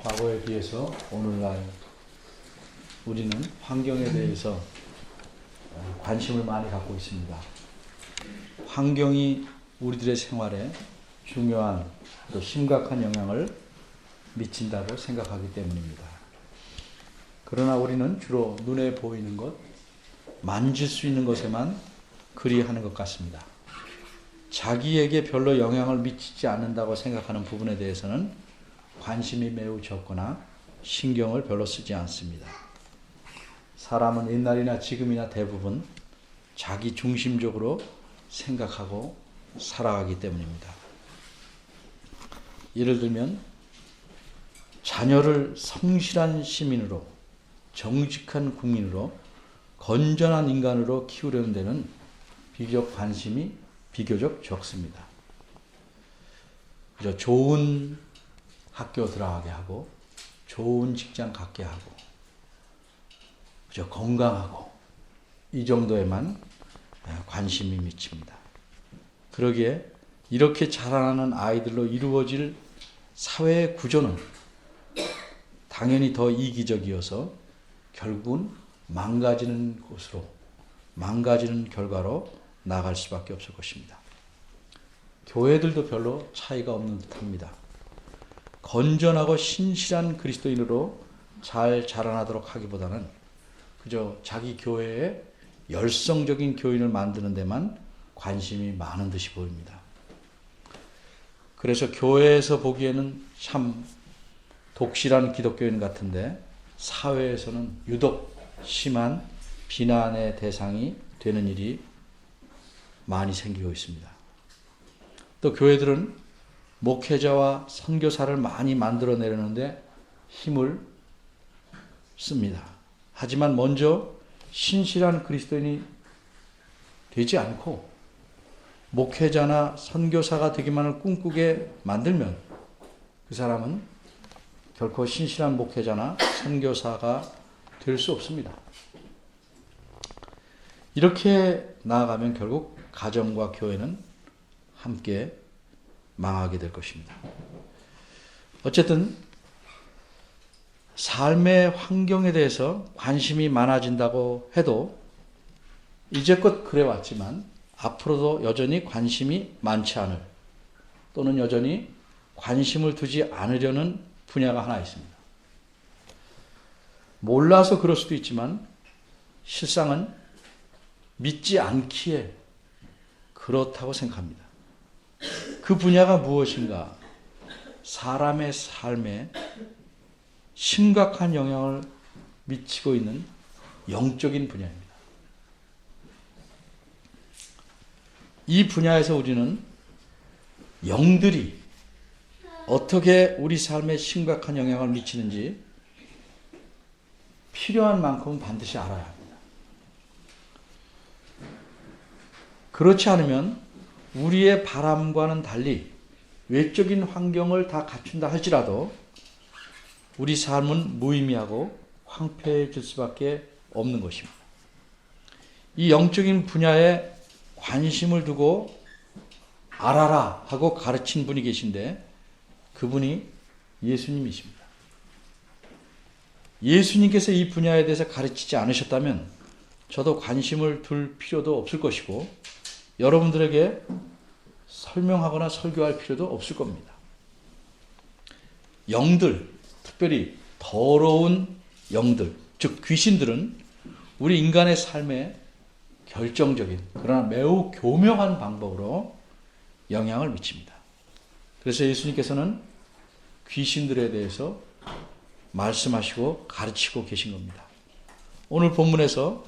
과거에 비해서 오늘날 우리는 환경에 대해서 관심을 많이 갖고 있습니다. 환경이 우리들의 생활에 중요한 또 심각한 영향을 미친다고 생각하기 때문입니다. 그러나 우리는 주로 눈에 보이는 것, 만질 수 있는 것에만 그리하는 것 같습니다. 자기에게 별로 영향을 미치지 않는다고 생각하는 부분에 대해서는 관심이 매우 적거나 신경을 별로 쓰지 않습니다. 사람은 옛날이나 지금이나 대부분 자기 중심적으로 생각하고 살아가기 때문입니다. 예를 들면 자녀를 성실한 시민으로, 정직한 국민으로, 건전한 인간으로 키우려는 데는 관심이 비교적 적습니다. 그저 좋은 학교 들어가게 하고, 좋은 직장 갖게 하고, 그저 건강하고, 이 정도에만 관심이 미칩니다. 그러기에 이렇게 자라나는 아이들로 이루어질 사회의 구조는 당연히 더 이기적이어서 결국은 망가지는 곳으로, 망가지는 결과로 나갈 수밖에 없을 것입니다. 교회들도 별로 차이가 없는 듯합니다. 건전하고 신실한 그리스도인으로 잘 자라나도록 하기보다는 그저 자기 교회에 열성적인 교인을 만드는 데만 관심이 많은 듯이 보입니다. 그래서 교회에서 보기에는 참 독실한 기독교인 같은데 사회에서는 유독 심한 비난의 대상이 되는 일이 많이 생기고 있습니다. 또 교회들은 목회자와 선교사를 많이 만들어내려는데 힘을 씁니다. 하지만 먼저 신실한 그리스도인이 되지 않고 목회자나 선교사가 되기만을 꿈꾸게 만들면 그 사람은 결코 신실한 목회자나 선교사가 될 수 없습니다. 이렇게 나아가면 결국 가정과 교회는 함께 망하게 될 것입니다. 어쨌든 삶의 환경에 대해서 관심이 많아진다고 해도 이제껏 그래왔지만 앞으로도 여전히 관심이 많지 않을, 또는 여전히 관심을 두지 않으려는 분야가 하나 있습니다. 몰라서 그럴 수도 있지만 실상은 믿지 않기에 그렇다고 생각합니다. 그 분야가 무엇인가? 사람의 삶에 심각한 영향을 미치고 있는 영적인 분야입니다. 이 분야에서 우리는 영들이 어떻게 우리 삶에 심각한 영향을 미치는지 필요한 만큼은 반드시 알아야 합니다. 그렇지 않으면 우리의 바람과는 달리 외적인 환경을 다 갖춘다 할지라도 우리 삶은 무의미하고 황폐해질 수밖에 없는 것입니다. 이 영적인 분야에 관심을 두고 알아라 하고 가르친 분이 계신데 그분이 예수님이십니다. 예수님께서 이 분야에 대해서 가르치지 않으셨다면 저도 관심을 둘 필요도 없을 것이고 여러분들에게 설명하거나 설교할 필요도 없을 겁니다. 영들, 특별히 더러운 영들, 즉 귀신들은 우리 인간의 삶에 결정적인 그러나 매우 교묘한 방법으로 영향을 미칩니다. 그래서 예수님께서는 귀신들에 대해서 말씀하시고 가르치고 계신 겁니다. 오늘 본문에서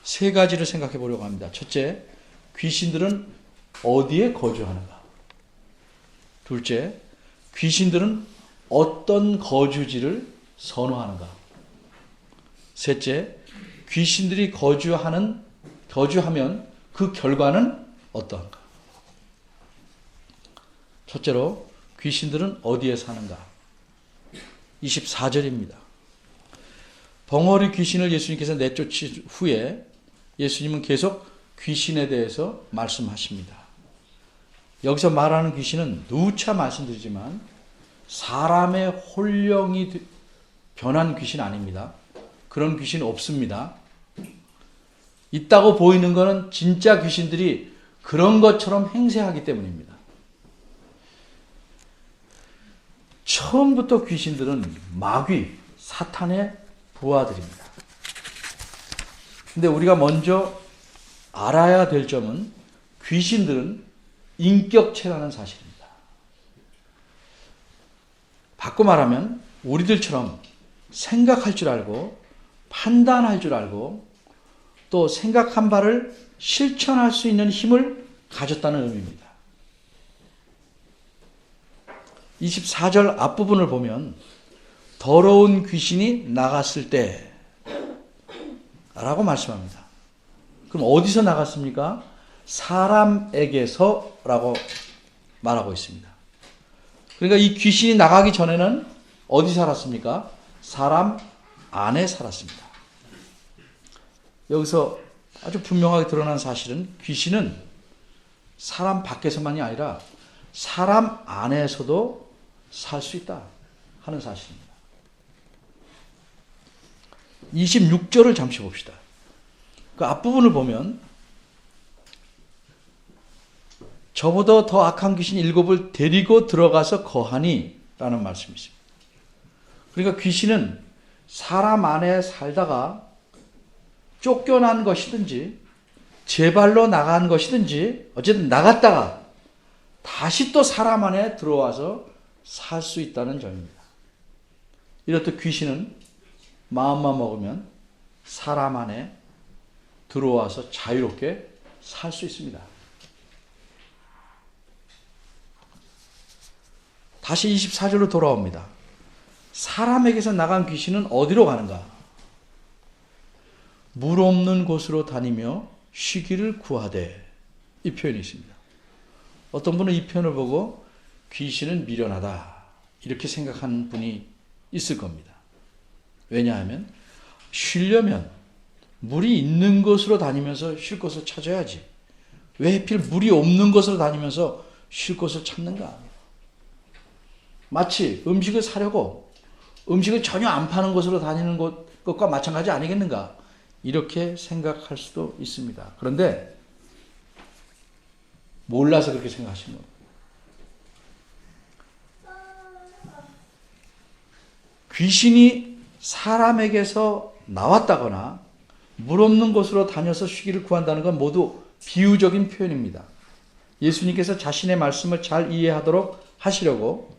세 가지를 생각해 보려고 합니다. 첫째, 귀신들은 어디에 거주하는가? 둘째, 귀신들은 어떤 거주지를 선호하는가? 셋째, 귀신들이 거주하면 그 결과는 어떠한가? 첫째로, 귀신들은 어디에 사는가? 24절입니다. 벙어리 귀신을 예수님께서 내쫓은 후에 예수님은 계속 귀신에 대해서 말씀하십니다. 여기서 말하는 귀신은 누차 말씀드리지만 사람의 혼령이 변한 귀신 아닙니다. 그런 귀신 없습니다. 있다고 보이는 것은 진짜 귀신들이 그런 것처럼 행세하기 때문입니다. 처음부터 귀신들은 마귀, 사탄의 부하들입니다. 근데 우리가 먼저 알아야 될 점은 귀신들은 인격체라는 사실입니다. 바꿔 말하면 우리들처럼 생각할 줄 알고 판단할 줄 알고 또 생각한 바를 실천할 수 있는 힘을 가졌다는 의미입니다. 24절 앞부분을 보면 더러운 귀신이 나갔을 때 라고 말씀합니다. 그럼 어디서 나갔습니까? 사람에게서 라고 말하고 있습니다. 그러니까 이 귀신이 나가기 전에는 어디 살았습니까? 사람 안에 살았습니다. 여기서 아주 분명하게 드러난 사실은 귀신은 사람 밖에서만이 아니라 사람 안에서도 살 수 있다 하는 사실입니다. 26절을 잠시 봅시다. 그 앞부분을 보면 저보다 더 악한 귀신 7을 데리고 들어가서 거하니 라는 말씀이 있습니다. 그러니까 귀신은 사람 안에 살다가 쫓겨난 것이든지 제 발로 나간 것이든지 어쨌든 나갔다가 다시 또 사람 안에 들어와서 살 수 있다는 점입니다. 이렇듯 귀신은 마음만 먹으면 사람 안에 들어와서 자유롭게 살 수 있습니다. 다시 24절로 돌아옵니다. 사람에게서 나간 귀신은 어디로 가는가? 물 없는 곳으로 다니며 쉬기를 구하되, 이 표현이 있습니다. 어떤 분은 이 표현을 보고 귀신은 미련하다 이렇게 생각하는 분이 있을 겁니다. 왜냐하면 쉬려면 물이 있는 곳으로 다니면서 쉴 곳을 찾아야지. 왜 하필 물이 없는 곳으로 다니면서 쉴 곳을 찾는가? 마치 음식을 사려고 음식을 전혀 안 파는 곳으로 다니는 것과 마찬가지 아니겠는가? 이렇게 생각할 수도 있습니다. 그런데 몰라서 그렇게 생각하시는 겁니다. 귀신이 사람에게서 나왔다거나 물 없는 곳으로 다녀서 쉬기를 구한다는 건 모두 비유적인 표현입니다. 예수님께서 자신의 말씀을 잘 이해하도록 하시려고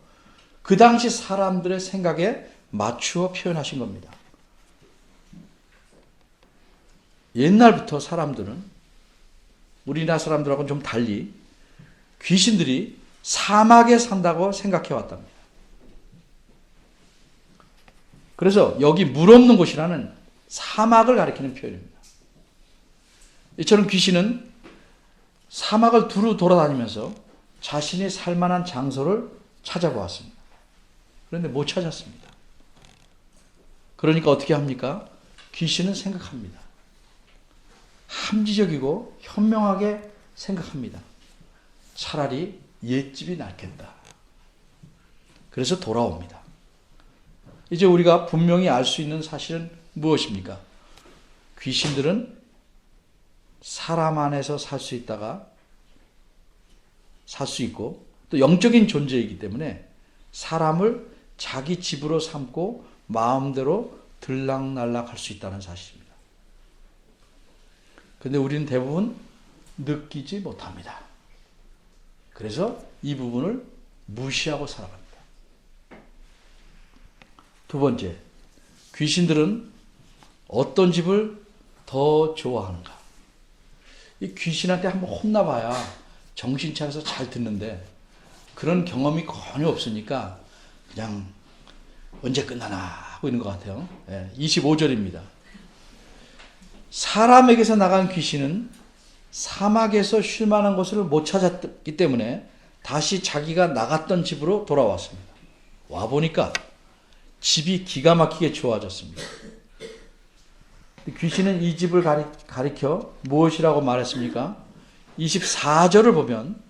그 당시 사람들의 생각에 맞추어 표현하신 겁니다. 옛날부터 사람들은 우리나라 사람들하고는 좀 달리 귀신들이 사막에 산다고 생각해 왔답니다. 그래서 여기 물 없는 곳이라는 사막을 가리키는 표현입니다. 이처럼 귀신은 사막을 두루 돌아다니면서 자신이 살만한 장소를 찾아보았습니다. 그런데 못 찾았습니다. 그러니까 어떻게 합니까? 귀신은 생각합니다. 함지적이고 현명하게 생각합니다. 차라리 옛집이 낫겠다. 그래서 돌아옵니다. 이제 우리가 분명히 알 수 있는 사실은 무엇입니까? 귀신들은 사람 안에서 살 수 있다가 살 수 있고 또 영적인 존재이기 때문에 사람을 자기 집으로 삼고 마음대로 들락날락할 수 있다는 사실입니다. 그런데 우리는 대부분 느끼지 못합니다. 그래서 이 부분을 무시하고 살아갑니다. 두 번째, 귀신들은 어떤 집을 더 좋아하는가? 이 귀신한테 한번 혼나봐야 정신 차려서 잘 듣는데 그런 경험이 전혀 없으니까 그냥 언제 끝나나 하고 있는 것 같아요. 25절입니다. 사람에게서 나간 귀신은 사막에서 쉴 만한 곳을 못 찾았기 때문에 다시 자기가 나갔던 집으로 돌아왔습니다. 와보니까 집이 기가 막히게 좋아졌습니다. 귀신은 이 집을 가리켜 무엇이라고 말했습니까? 24절을 보면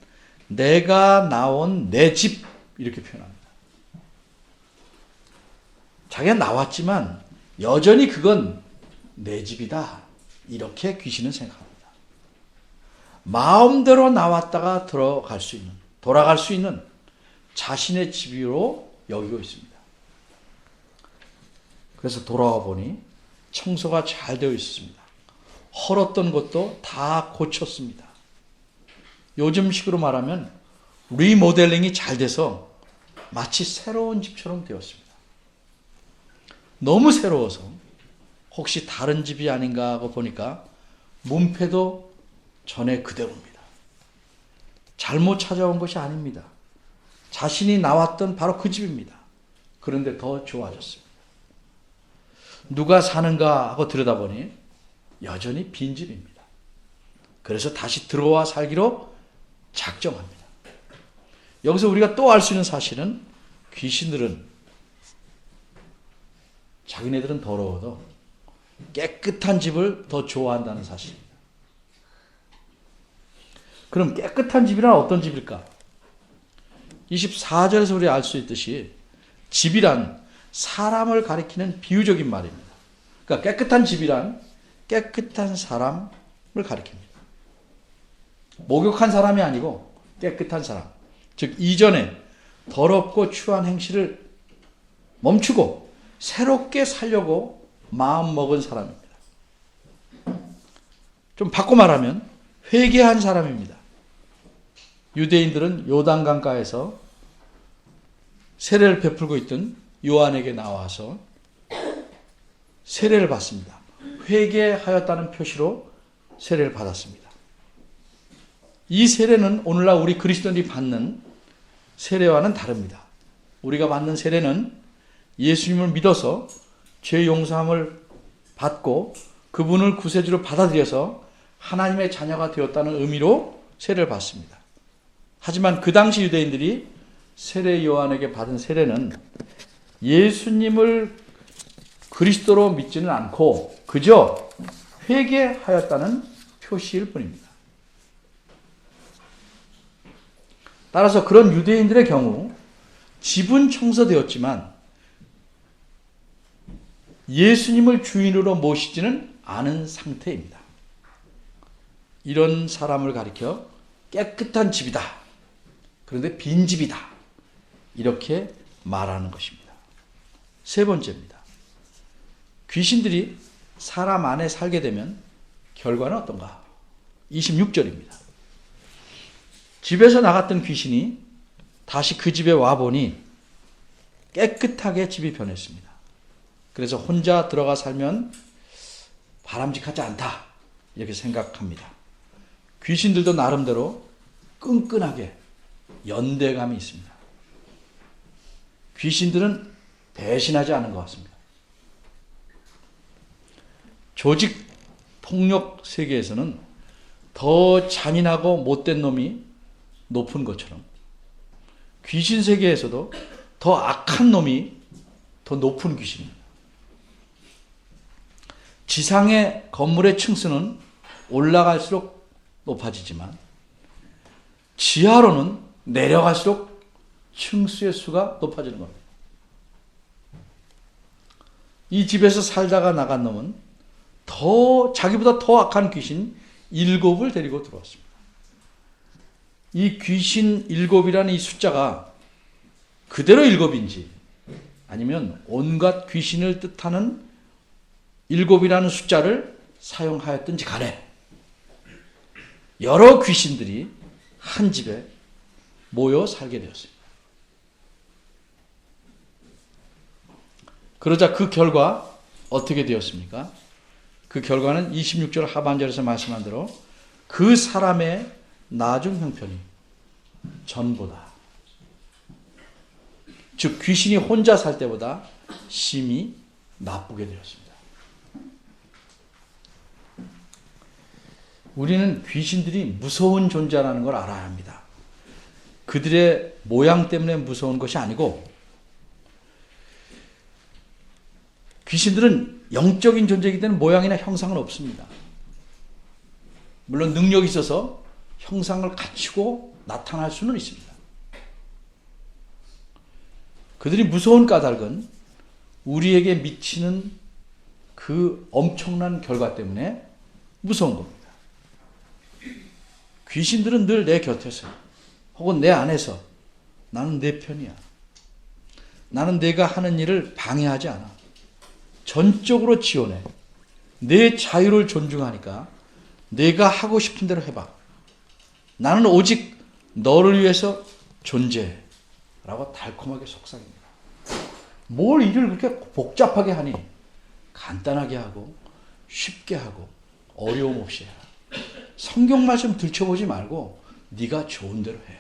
내가 나온 내 집 이렇게 표현합니다. 자기가 나왔지만 여전히 그건 내 집이다. 이렇게 귀신은 생각합니다. 마음대로 나왔다가 돌아갈 수 있는 자신의 집으로 여기고 있습니다. 그래서 돌아와 보니 청소가 잘 되어 있었습니다. 헐었던 것도 다 고쳤습니다. 요즘식으로 말하면 리모델링이 잘 돼서 마치 새로운 집처럼 되었습니다. 너무 새로워서 혹시 다른 집이 아닌가 하고 보니까 문패도 전에 그대로입니다. 잘못 찾아온 것이 아닙니다. 자신이 나왔던 바로 그 집입니다. 그런데 더 좋아졌습니다. 누가 사는가 하고 들여다보니 여전히 빈집입니다. 그래서 다시 들어와 살기로 작정합니다. 여기서 우리가 또 알 수 있는 사실은 귀신들은 자기네들은 더러워도 깨끗한 집을 더 좋아한다는 사실입니다. 그럼 깨끗한 집이란 어떤 집일까? 24절에서 우리 알 수 있듯이 집이란 사람을 가리키는 비유적인 말입니다. 그러니까 깨끗한 집이란 깨끗한 사람을 가리킵니다. 목욕한 사람이 아니고 깨끗한 사람. 즉 이전에 더럽고 추한 행실을 멈추고 새롭게 살려고 마음먹은 사람입니다. 좀 바꿔 말하면 회개한 사람입니다. 유대인들은 요단강가에서 세례를 베풀고 있던 요한에게 나와서 세례를 받습니다. 회개하였다는 표시로 세례를 받았습니다. 이 세례는 오늘날 우리 그리스도인이 받는 세례와는 다릅니다. 우리가 받는 세례는 예수님을 믿어서 죄 용서함을 받고 그분을 구세주로 받아들여서 하나님의 자녀가 되었다는 의미로 세례를 받습니다. 하지만 그 당시 유대인들이 세례 요한에게 받은 세례는 예수님을 그리스도로 믿지는 않고 그저 회개하였다는 표시일 뿐입니다. 따라서 그런 유대인들의 경우 집은 청소되었지만 예수님을 주인으로 모시지는 않은 상태입니다. 이런 사람을 가리켜 깨끗한 집이다. 그런데 빈집이다. 이렇게 말하는 것입니다. 세 번째입니다. 귀신들이 사람 안에 살게 되면 결과는 어떤가? 26절입니다. 집에서 나갔던 귀신이 다시 그 집에 와보니 깨끗하게 집이 변했습니다. 그래서 혼자 들어가 살면 바람직하지 않다. 이렇게 생각합니다. 귀신들도 나름대로 끈끈하게 연대감이 있습니다. 귀신들은 배신하지 않은 것 같습니다. 조직 폭력 세계에서는 더 잔인하고 못된 놈이 높은 것처럼 귀신 세계에서도 더 악한 놈이 더 높은 귀신입니다. 지상의 건물의 층수는 올라갈수록 높아지지만 지하로는 내려갈수록 층수의 수가 높아지는 겁니다. 이 집에서 살다가 나간 놈은 자기보다 더 악한 귀신 7을 데리고 들어왔습니다. 이 귀신 7이라는 이 숫자가 그대로 7인지 아니면 온갖 귀신을 뜻하는 7이라는 숫자를 사용하였든지 간에 여러 귀신들이 한 집에 모여 살게 되었습니다. 그러자 그 결과 어떻게 되었습니까? 그 결과는 26절 하반절에서 말씀한 대로 그 사람의 나중 형편이 전보다, 즉 귀신이 혼자 살 때보다 심히 나쁘게 되었습니다. 우리는 귀신들이 무서운 존재라는 걸 알아야 합니다. 그들의 모양 때문에 무서운 것이 아니고 귀신들은 영적인 존재이기 때문에 모양이나 형상은 없습니다. 물론 능력이 있어서 형상을 갖추고 나타날 수는 있습니다. 그들이 무서운 까닭은 우리에게 미치는 그 엄청난 결과 때문에 무서운 겁니다. 귀신들은 늘 내 곁에서 혹은 내 안에서 나는 내 편이야. 나는 내가 하는 일을 방해하지 않아. 전적으로 지원해. 내 자유를 존중하니까 내가 하고 싶은 대로 해봐. 나는 오직 너를 위해서 존재해. 라고 달콤하게 속삭입니다. 뭘 일을 그렇게 복잡하게 하니? 간단하게 하고 쉽게 하고 어려움 없이 해라. 성경 말씀 들춰보지 말고 네가 좋은 대로 해.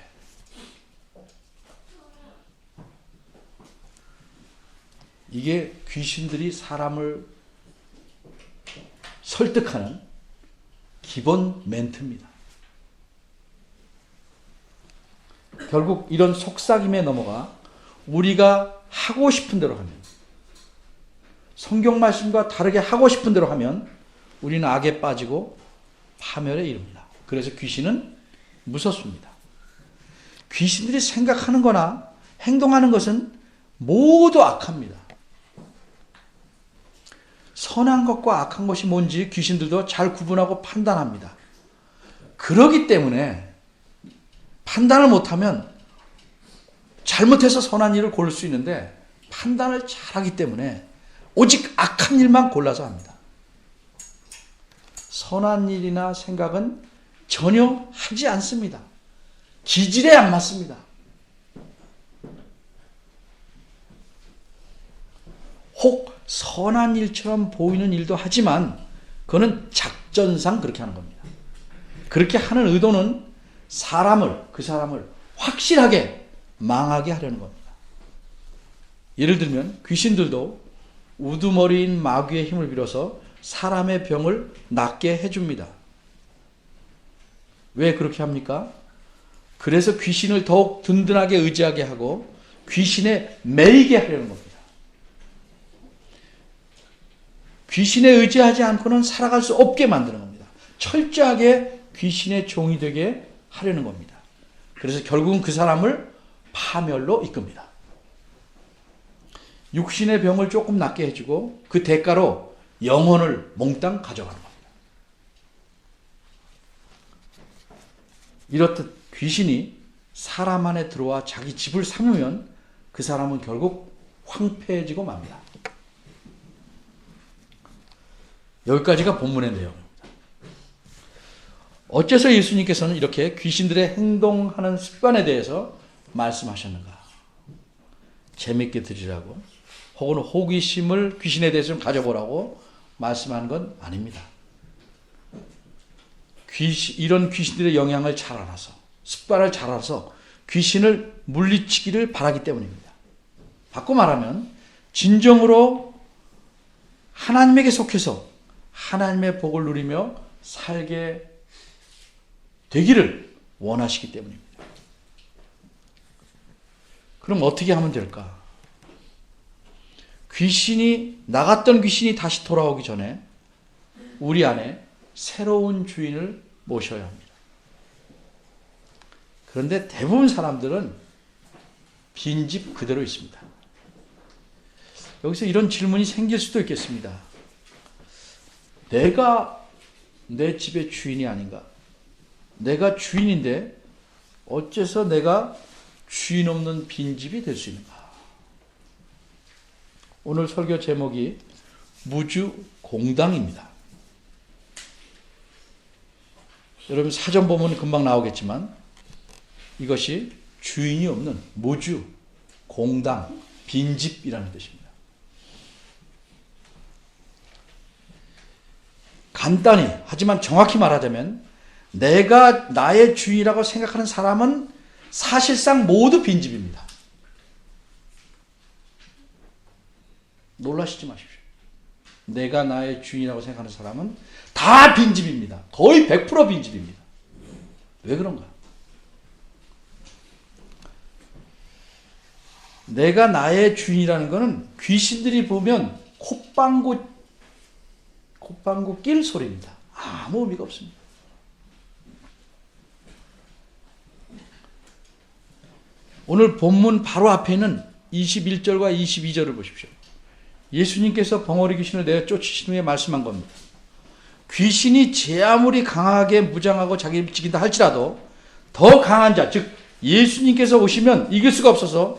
이게 귀신들이 사람을 설득하는 기본 멘트입니다. 결국 이런 속삭임에 넘어가 우리가 하고 싶은 대로 하면, 성경 말씀과 다르게 하고 싶은 대로 하면 우리는 악에 빠지고 파멸에 이릅니다. 그래서 귀신은 무섭습니다. 귀신들이 생각하는 거나 행동하는 것은 모두 악합니다. 선한 것과 악한 것이 뭔지 귀신들도 잘 구분하고 판단합니다. 그러기 때문에 판단을 못하면 잘못해서 선한 일을 고를 수 있는데, 판단을 잘하기 때문에 오직 악한 일만 골라서 합니다. 선한 일이나 생각은 전혀 하지 않습니다. 기질에 안 맞습니다. 혹 선한 일처럼 보이는 일도 하지만 그거는 작전상 그렇게 하는 겁니다. 그렇게 하는 의도는 그 사람을 확실하게 망하게 하려는 겁니다. 예를 들면 귀신들도 우두머리인 마귀의 힘을 빌어서 사람의 병을 낫게 해줍니다. 왜 그렇게 합니까? 그래서 귀신을 더욱 든든하게 의지하게 하고 귀신에 매이게 하려는 겁니다. 귀신에 의지하지 않고는 살아갈 수 없게 만드는 겁니다. 철저하게 귀신의 종이 되게 하려는 겁니다. 그래서 결국은 그 사람을 파멸로 이끕니다. 육신의 병을 조금 낫게 해주고 그 대가로 영혼을 몽땅 가져가는 겁니다. 이렇듯 귀신이 사람 안에 들어와 자기 집을 삼으면 그 사람은 결국 황폐해지고 맙니다. 여기까지가 본문의 내용입니다. 어째서 예수님께서는 이렇게 귀신들의 행동하는 습관에 대해서 말씀하셨는가? 재밌게 들으라고, 혹은 호기심을 귀신에 대해서 좀 가져보라고 말씀하는 건 아닙니다. 이런 귀신들의 영향을 잘 알아서, 습관을 잘 알아서 귀신을 물리치기를 바라기 때문입니다. 바꿔 말하면 진정으로 하나님에게 속해서 하나님의 복을 누리며 살게 되기를 원하시기 때문입니다. 그럼 어떻게 하면 될까? 나갔던 귀신이 다시 돌아오기 전에 우리 안에 새로운 주인을 모셔야 합니다. 그런데 대부분 사람들은 빈집 그대로 있습니다. 여기서 이런 질문이 생길 수도 있겠습니다. 내가 내 집의 주인이 아닌가? 내가 주인인데 어째서 내가 주인 없는 빈집이 될 수 있는가? 오늘 설교 제목이 무주공당입니다. 여러분 사전 보면 금방 나오겠지만 이것이 주인이 없는 무주, 공당, 빈집이라는 뜻입니다. 간단히 하지만 정확히 말하자면 내가 나의 주인이라고 생각하는 사람은 사실상 모두 빈집입니다. 놀라시지 마십시오. 내가 나의 주인이라고 생각하는 사람은 다 빈집입니다. 거의 100% 빈집입니다. 왜 그런가? 내가 나의 주인이라는 것은 귀신들이 보면 콧방구 낄 소리입니다. 아무 의미가 없습니다. 오늘 본문 바로 앞에 있는 21절과 22절을 보십시오. 예수님께서 벙어리 귀신을 내어 쫓으신 후에 말씀한 겁니다. 귀신이 제 아무리 강하게 무장하고 자기를 지킨다 할지라도 더 강한 자, 즉 예수님께서 오시면 이길 수가 없어서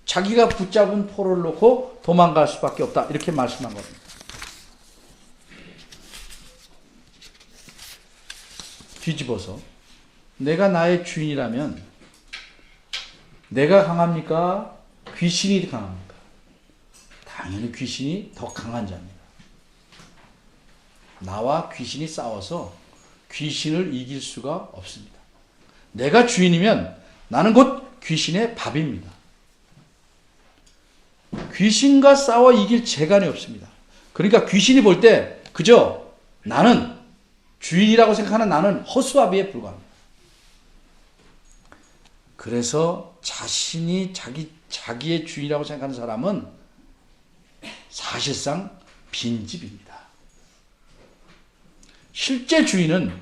자기가 붙잡은 포로를 놓고 도망갈 수밖에 없다. 이렇게 말씀한 겁니다. 뒤집어서 내가 나의 주인이라면 내가 강합니까? 귀신이 강합니까? 당연히 귀신이 더 강한 자입니다. 나와 귀신이 싸워서 귀신을 이길 수가 없습니다. 내가 주인이면 나는 곧 귀신의 밥입니다. 귀신과 싸워 이길 재간이 없습니다. 그러니까 귀신이 볼 때 그저 나는 주인이라고 생각하는 나는 허수아비에 불과합니다. 그래서 자신이 자기의 주인이라고 생각하는 사람은 사실상 빈집입니다. 실제 주인은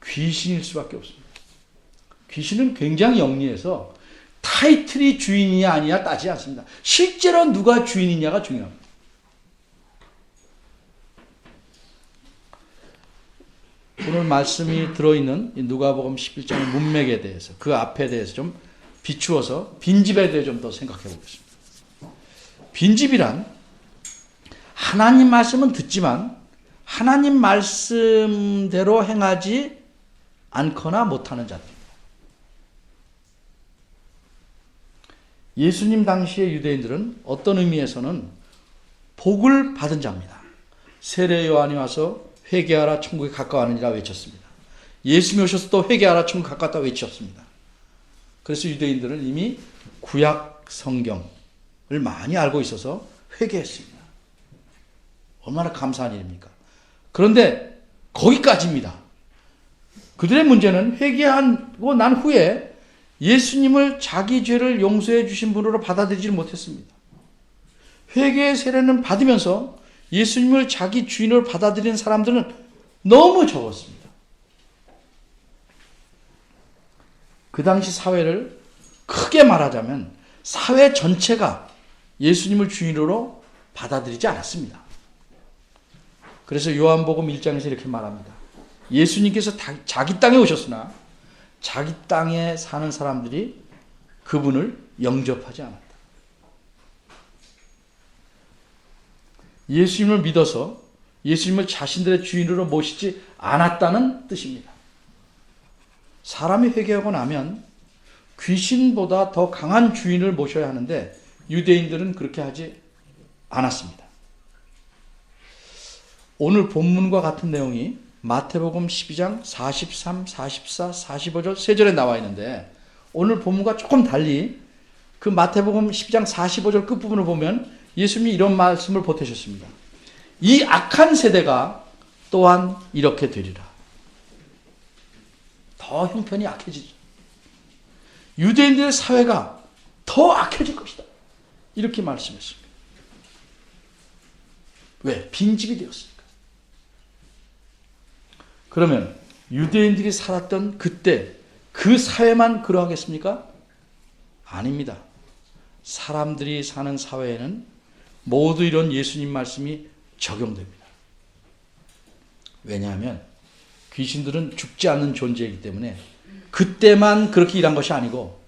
귀신일 수밖에 없습니다. 귀신은 굉장히 영리해서 타이틀이 주인이냐 아니냐 따지지 않습니다. 실제로 누가 주인이냐가 중요합니다. 오늘 말씀이 들어있는 누가복음 11장의 문맥에 대해서 그 앞에 대해서 좀 비추어서 빈집에 대해 좀 더 생각해 보겠습니다. 빈집이란 하나님 말씀은 듣지만 하나님 말씀대로 행하지 않거나 못하는 자들입니다. 예수님 당시의 유대인들은 어떤 의미에서는 복을 받은 자입니다. 세례 요한이 와서 회개하라 천국에 가까워하느니라 외쳤습니다. 예수님이 오셔서 또 회개하라 천국 가깝다 외쳤습니다. 그래서 유대인들은 이미 구약 성경을 많이 알고 있어서 회개했습니다. 얼마나 감사한 일입니까? 그런데 거기까지입니다. 그들의 문제는 회개하고 난 후에 예수님을 자기 죄를 용서해 주신 분으로 받아들이지 못했습니다. 회개의 세례는 받으면서 예수님을 자기 주인으로 받아들이는 사람들은 너무 적었습니다. 그 당시 사회를 크게 말하자면 사회 전체가 예수님을 주인으로 받아들이지 않았습니다. 그래서 요한복음 1장에서 이렇게 말합니다. 예수님께서 자기 땅에 오셨으나 자기 땅에 사는 사람들이 그분을 영접하지 않았다. 예수님을 믿어서 예수님을 자신들의 주인으로 모시지 않았다는 뜻입니다. 사람이 회개하고 나면 귀신보다 더 강한 주인을 모셔야 하는데 유대인들은 그렇게 하지 않았습니다. 오늘 본문과 같은 내용이 마태복음 12장 43, 44, 45절 3절에 나와 있는데 오늘 본문과 조금 달리 그 마태복음 12장 45절 끝부분을 보면 예수님이 이런 말씀을 보태셨습니다. 이 악한 세대가 또한 이렇게 되리라. 더 형편이 악해지죠. 유대인들의 사회가 더 악해질 것이다. 이렇게 말씀했습니다. 왜? 빈집이 되었으니까. 그러면 유대인들이 살았던 그때 그 사회만 그러하겠습니까? 아닙니다. 사람들이 사는 사회에는 모두 이런 예수님 말씀이 적용됩니다. 왜냐하면 귀신들은 죽지 않는 존재이기 때문에 그때만 그렇게 일한 것이 아니고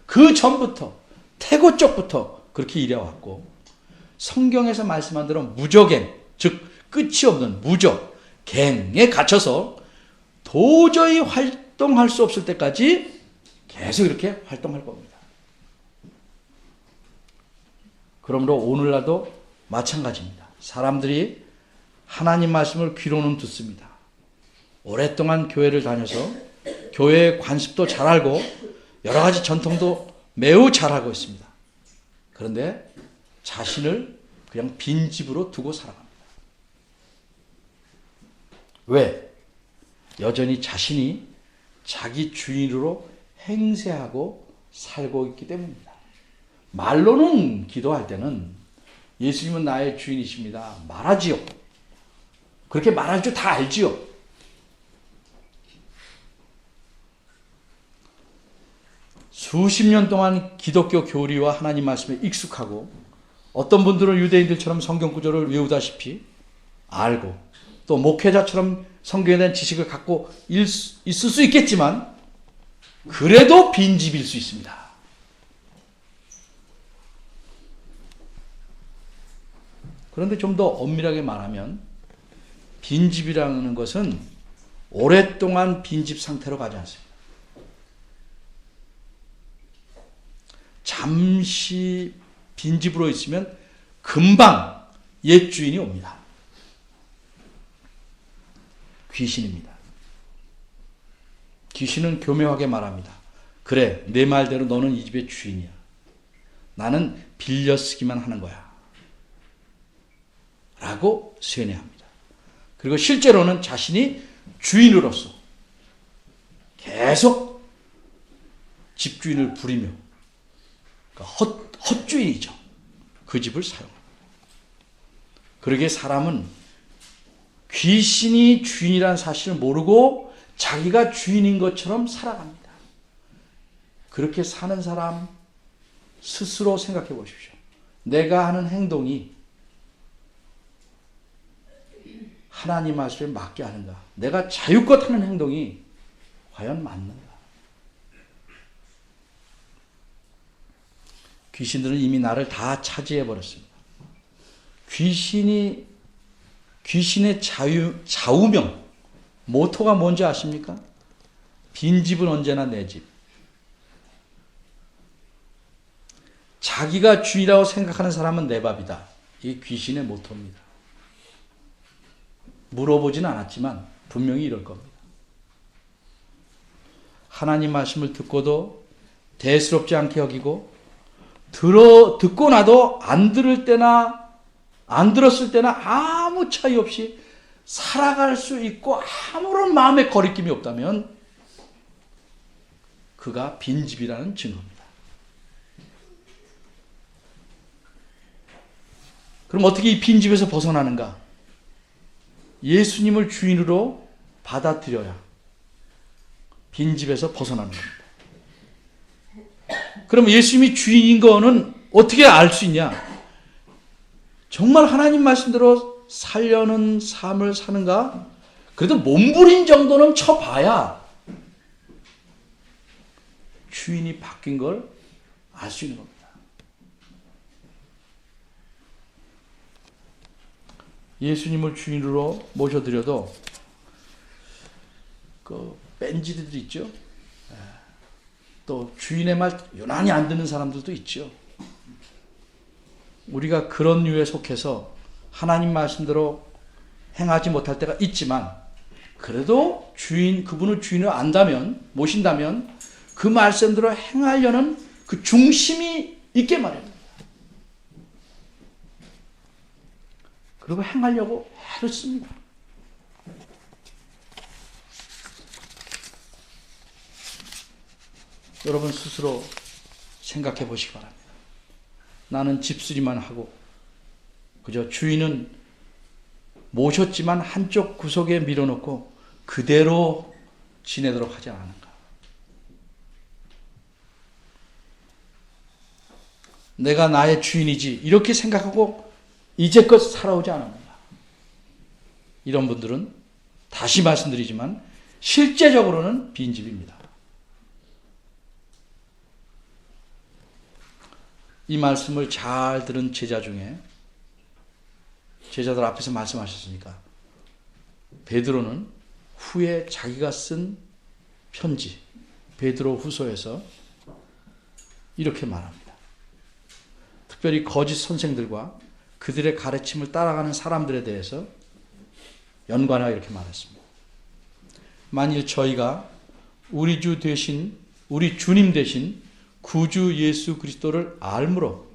그 전부터 태고 쪽부터 그렇게 일해왔고 성경에서 말씀한 대로 무적행, 즉 끝이 없는 무적갱에 갇혀서 도저히 활동할 수 없을 때까지 계속 이렇게 활동할 겁니다. 그러므로 오늘날도 마찬가지입니다. 사람들이 하나님 말씀을 귀로는 듣습니다. 오랫동안 교회를 다녀서 교회의 관습도 잘 알고 여러 가지 전통도 매우 잘 알고 있습니다. 그런데 자신을 그냥 빈집으로 두고 살아갑니다. 왜? 여전히 자신이 자기 주인으로 행세하고 살고 있기 때문입니다. 말로는 기도할 때는 예수님은 나의 주인이십니다. 말하지요. 그렇게 말할 줄 다 알지요. 수십 년 동안 기독교 교리와 하나님 말씀에 익숙하고 어떤 분들은 유대인들처럼 성경 구절을 외우다시피 알고 또 목회자처럼 성경에 대한 지식을 갖고 있을 수 있겠지만 그래도 빈집일 수 있습니다. 그런데 좀 더 엄밀하게 말하면 빈집이라는 것은 오랫동안 빈집 상태로 가지 않습니다. 잠시 빈집으로 있으면 금방 옛 주인이 옵니다. 귀신입니다. 귀신은 교묘하게 말합니다. 그래, 내 말대로 너는 이 집의 주인이야. 나는 빌려 쓰기만 하는 거야. 라고 쇠뇌합니다. 그리고 실제로는 자신이 주인으로서 계속 집주인을 부리며 그러니까 헛주인이죠. 그 집을 사용합니다. 그러기에 사람은 귀신이 주인이라는 사실을 모르고 자기가 주인인 것처럼 살아갑니다. 그렇게 사는 사람 스스로 생각해 보십시오. 내가 하는 행동이 하나님 말씀에 맞게 하는가? 내가 자유껏 하는 행동이 과연 맞는가? 귀신들은 이미 나를 다 차지해 버렸습니다. 귀신의 좌우명, 모토가 뭔지 아십니까? 빈집은 언제나 내 집. 자기가 주인이라고 생각하는 사람은 내 밥이다. 이게 귀신의 모토입니다. 물어보진 않았지만 분명히 이럴 겁니다. 하나님 말씀을 듣고도 대수롭지 않게 여기고 듣고 나도 안 들을 때나 안 들었을 때나 아무 차이 없이 살아갈 수 있고 아무런 마음의 거리낌이 없다면 그가 빈집이라는 증거입니다. 그럼 어떻게 이 빈집에서 벗어나는가? 예수님을 주인으로 받아들여야 빈집에서 벗어나는 겁니다. 그럼 예수님이 주인인 거는 어떻게 알 수 있냐? 정말 하나님 말씀대로 살려는 삶을 사는가? 그래도 몸부림 정도는 쳐봐야 주인이 바뀐 걸 알 수 있는 겁니다. 예수님을 주인으로 모셔드려도 그 뺀지들 있죠. 또 주인의 말 유난히 안 듣는 사람들도 있죠. 우리가 그런 류에 속해서 하나님 말씀대로 행하지 못할 때가 있지만 그래도 그분을 주인으로 안다면, 모신다면 그 말씀대로 행하려는 그 중심이 있게 마련입니다. 그리고 행하려고 애를 씁니다. 여러분 스스로 생각해 보시기 바랍니다. 나는 집수리만 하고 그저 주인은 모셨지만 한쪽 구석에 밀어놓고 그대로 지내도록 하지 않은가? 내가 나의 주인이지 이렇게 생각하고 이제껏 살아오지 않았는가? 이런 분들은 다시 말씀드리지만 실제적으로는 빈집입니다. 이 말씀을 잘 들은 제자 중에 제자들 앞에서 말씀하셨으니까 베드로는 후에 자기가 쓴 편지 베드로 후서에서 이렇게 말합니다. 특별히 거짓 선생들과 그들의 가르침을 따라가는 사람들에 대해서 연관하여 이렇게 말했습니다. 만일 저희가 우리 주님 대신 구주 예수 그리스도를 알므로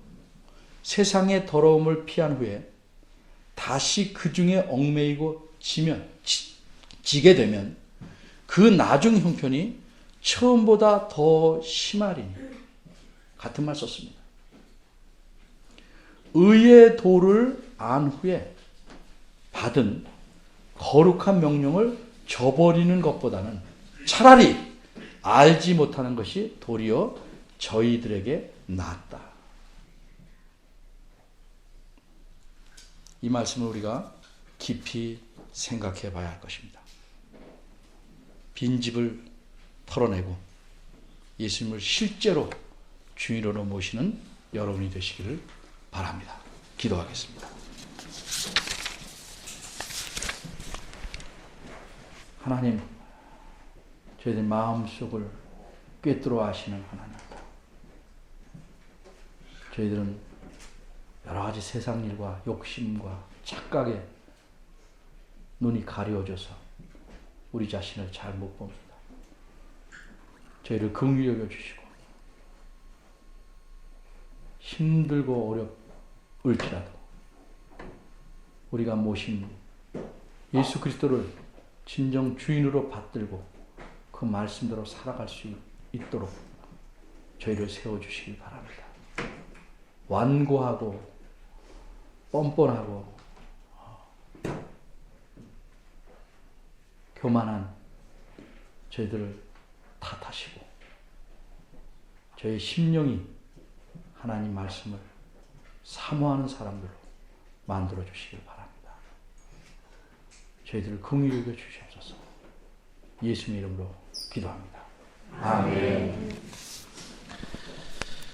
세상의 더러움을 피한 후에 다시 그 중에 얽매이고 지게 되면 그 나중 형편이 처음보다 더 심하리니 같은 말 썼습니다. 의의 도를 안 후에 받은 거룩한 명령을 저버리는 것보다는 차라리 알지 못하는 것이 도리어 저희들에게 낫다. 이 말씀을 우리가 깊이 생각해 봐야 할 것입니다. 빈집을 털어내고 예수님을 실제로 주인으로 모시는 여러분이 되시기를 바랍니다. 기도하겠습니다. 하나님, 저희들 마음속을 꿰뚫어 아시는 하나님, 저희들은 여러 가지 세상 일과 욕심과 착각에 눈이 가려워져서 우리 자신을 잘 못 봅니다. 저희를 긍휼히 여겨주시고 힘들고 어려울지라도 우리가 모신 예수 그리스도를 진정 주인으로 받들고 그 말씀대로 살아갈 수 있도록 저희를 세워주시기 바랍니다. 완고하고 뻔뻔하고 교만한 저희들을 탓하시고 저희 심령이 하나님 말씀을 사모하는 사람들로 만들어 주시길 바랍니다. 저희들을 긍휼히 여겨 주시옵소서. 예수님의 이름으로 기도합니다. 아멘.